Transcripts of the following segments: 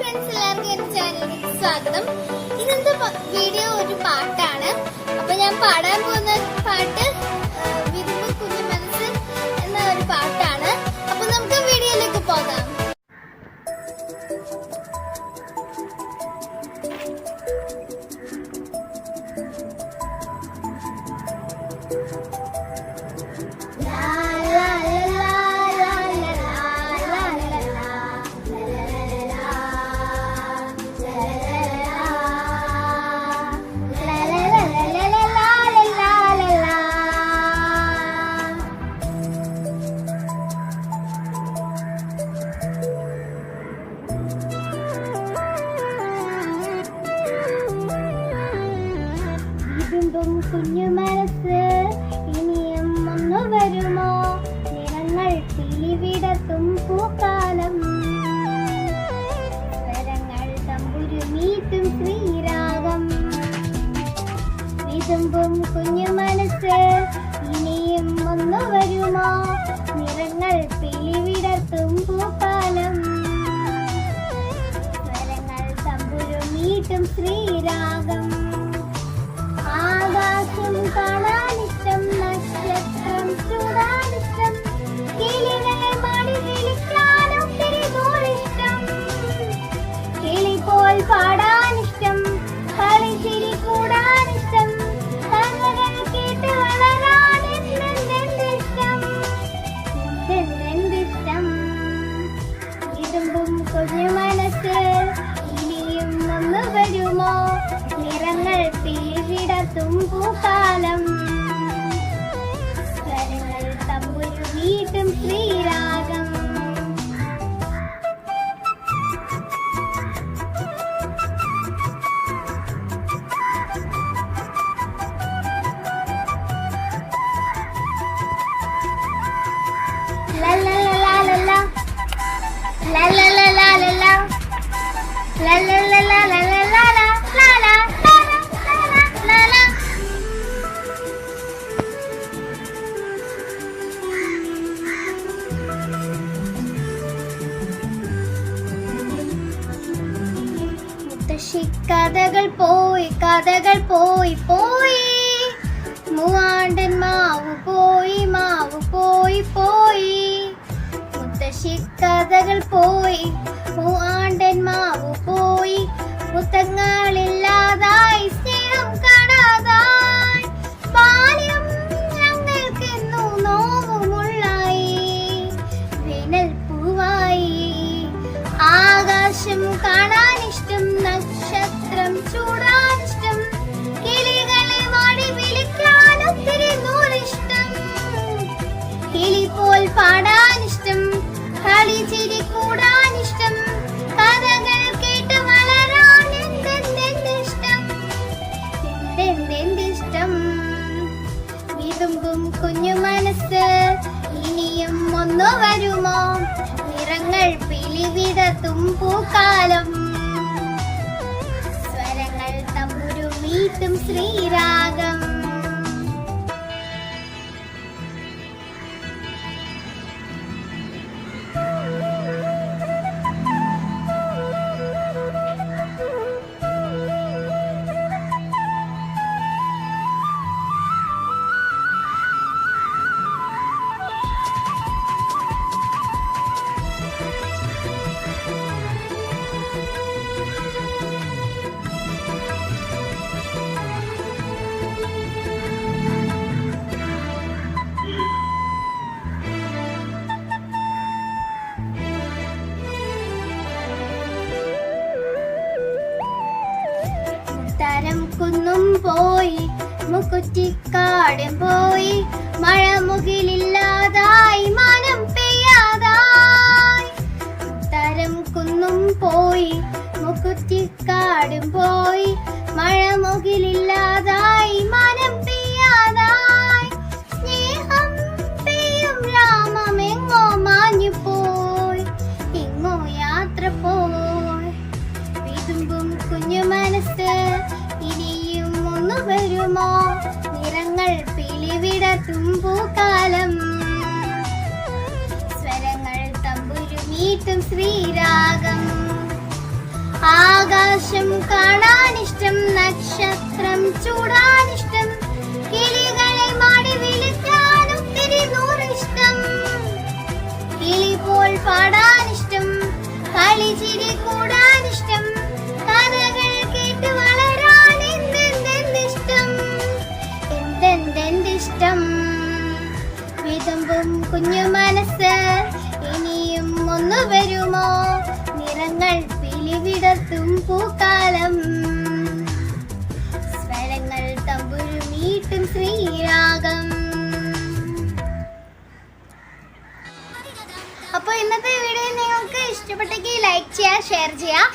Friends, എല്ലാവർക്കും എന്റെ ചാനലിലേക്ക് സ്വാഗതം. ഇന്നത്തെ വീഡിയോ ഒരു പാട്ടാണ്. അപ്പൊ ഞാൻ പാടാൻ പോകുന്ന പാട്ട് വിരുമ്പ് കുഞ്ഞു മനസ്സ് എന്ന ഒരു പാട്ടാണ്. അപ്പൊ നമുക്ക് വീഡിയോയിലേക്ക് പോകാം. കുഞ്ഞു മനസ്സ് ഇനിയും ഒന്നു വരുമോ? നിറങ്ങൾ പിലിവിടത്തും പൂക്കാലം, സ്വരങ്ങൾ തമ്പുരു മീട്ടും ശ്രീരാഗം. വിതുമ്പും കുഞ്ഞു മനസ്സ് ഇനിയും ഒന്നു വരുമോ? നിറങ്ങൾ പിലിവിടത്തും പൂക്കാലം, സ്വരങ്ങൾ തമ്പുരു മീട്ടും ശ്രീരാഗം. ആകാശം കാണാനിഷ്ടം, നക്ഷത്രം ചൂടാനിഷ്ടം, കിളികളെ മടി വിളിക്കാനും തിരികോളിഷ്ടം. കിളി പോൽ പാടാനിഷ്ടം, കളിച്ചിരി കൂടാനിഷ്ടം, കഥകൾ കേട്ട് വളരാൻ എന്തെന്തിഷ്ടം, എന്തെന്തിഷ്ടം. ഇതുമ്പും കുഞ്ഞു മനസ്സ് ഇനിയും ഒന്ന് വരുമോ? നിറങ്ങൾ പിലിവിടത്തും പൂക്കാലം, സ്വരങ്ങൾ തമ്പുരു വീട്ടും ശ്രീരാഗം. കഥകൾ പോയി, കഥകൾ പോയി പോയി, മൂവാണ്ടൻ മാവ് പോയി, മാവ് പോയി പോയി. മുത്തശ്ശി കഥകൾ പോയി, മൂവാണ്ടൻ മാവ് പോയി, മുത്തങ്ങളില്ലാതായി, സ്നേഹം കാണാതായി, ബാല്യം ഞങ്ങൾക്കെന്നു നോവുമുള്ളായി, വേനൽ പൂവായി. ആകാശം കാണാനിഷ്ടം, നക്ഷത്രം ചൂടാനിഷ്ടം, കിളികളെ വാടി വിളിക്കാൻ ഒത്തിരി നൂറിഷ്ടം. കിളി പോൽ പാടാനിഷ്ടം, കളിച്ചിരി കൂടാനിഷ്ടം, കഥകൾ കേട്ട് വളരാൻ എന്തെന്തിഷ്ടം, എന്തെന്തിഷ്ടം. വിതുമ്പും കുഞ്ഞു മനസ്സ് ഇനിയും ഒന്നു വരുമോ? നിറങ്ങൾ പിലിവിടത്തും പൂക്കാലം, സ്വരങ്ങൾ തമ്പുരു മീട്ടും ശ്രീരാഗം. തരം കുന്നും പോയി, മുക്കുറ്റിക്കാടും പോയി, മഴ മുകിലില്ലാതായി, മനം പെയ്യാതായി. തരം കുന്നും പോയി, മുക്കുറ്റിക്കാടും പോയി, മഴ മുകിലില്ലാതായി, മനം പെയ്യാതായി. സ്നേഹം പെയ്യും രാമമെങ്ങോ മാഞ്ഞു പോയി, എങ്ങോ യാത്ര പോയി. വിതുമ്പും കുഞ്ഞു മനസ്സ് ഇനിയും ഒന്നു വരുമോ? നിറങ്ങൾ പിലിവിടത്തും പൂക്കാലം, സ്വരങ്ങൾ തമ്പുരു മീട്ടും ശ്രീരാഗം. ആകാശം കാണാനിഷ്ടം, നക്ഷത്രം ചൂടാനിഷ്ടം, കിളികളെ മാടി വിളിക്കാൻ ഒത്തിരി നൂറിഷ്ടം. കിളി പോൽ പാടാനിഷ്ടം, കളിച്ചിരി കൂടാനിഷ്ടം, കഥകൾ കേട്ട് വളരാൻ എന്തെന്തിഷ്ടം, എന്തെന്തിഷ്ടം. വിതുമ്പും കുഞ്ഞു മനസ്സ് ഇനിയും ഒന്ന് വരുമോ, നിറങ്ങൾ പിലിവിടർത്തും പൂക്കാലം, സ്വരങ്ങൾ തമ്പുരു മീട്ടും ശ്രീരാഗം. അപ്പോൾ ഇന്നത്തെ വീഡിയോ നിങ്ങൾക്ക് ഇഷ്ടപ്പെട്ടെങ്കിൽ ലൈക്ക് ചെയ്യുക, ഷെയർ ചെയ്യുക.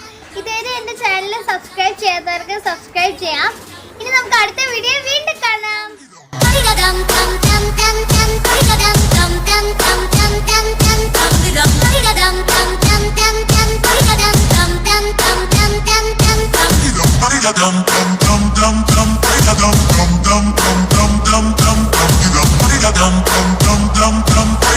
ഇതുവരെ എൻ്റെ ചാനൽ സബ്സ്ക്രൈബ് ചെയ്യാത്തവർക്ക് സബ്സ്ക്രൈബ് ചെയ്യാം. ഇനി നമുക്ക് അടുത്ത വീഡിയോ വീണ്ടും കാണാം. Dum dum dum